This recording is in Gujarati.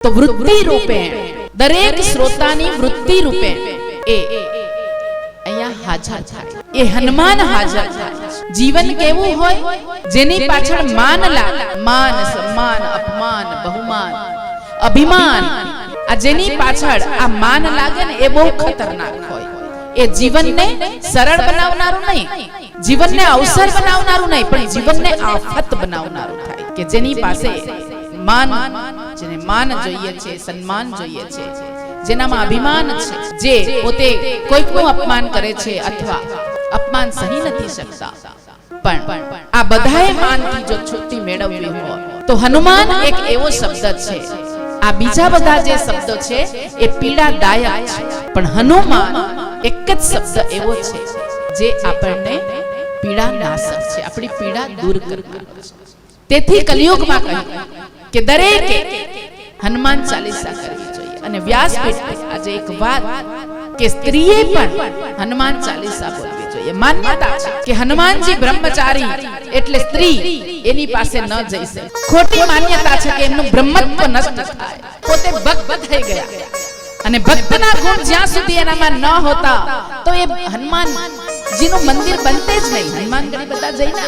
તો વૃત્તિ રૂપે દરેક શ્રોતાની વૃત્તિ રૂપે એ અહીંયા હાજર થાય, એ હનુમાન હાજર થાય. જીવન કેવું હોય? જેની પાછળ માન લાગે, માન, સન્માન, અપમાન, બહુમાન, અભિમાન, આ જેની પાછળ આ માન લાગે ને એ બહુ ખતરનાક હોય. એ જીવનને સરળ બનાવનારું નહીં, જીવનને અવસર બનાવનારું નહીં, પણ જીવનને આફત બનાવનારું થાય. કે જેની પાસે માન, જેને માન જોઈએ છે, સન્માન જોઈએ છે, જેનામાં અભિમાન છે, જે પોતે કોઈકનું અપમાન કરે છે અથવા અપમાન સહી નથી શકતા, પણ આ બધાએ માનથી જો છૂટી મેળવવી હોય તો હનુમાન એક એવો શબ્દ છે. આ બીજા બધા જે શબ્દો છે એ પીડાદાયક છે, પણ હનુમાન એક જ શબ્દ એવો છે જે આપણને પીડા નાશક છે, આપણી પીડા દૂર કરનાર છે. તેથી કલિયુગમાં કહ્યું કે દરેકે હનુમાન ચાલીસા કરવી જોઈએ. અને વ્યાસપીઠ આજે એક વાત કે સ્ત્રીએ પણ હનુમાન ચાલીસા બોલવી જોઈએ. માન્યતા છે કે હનુમાનજી બ્રહ્મચારી એટલે સ્ત્રી એની પાસે ન જઈ શકે. ખોટી માન્યતા છે કે એમનું બ્રહ્મત્વ નષ્ટ થાય, પોતે ભક્ત થઈ ગયા. અને ભક્તના ગુણ જ્યાં સુધી એનામાં ન હોતા તો એ હનુમાનજીનું મંદિર બનતે જ નહીં. હનુમાનગઢી બધા જઈને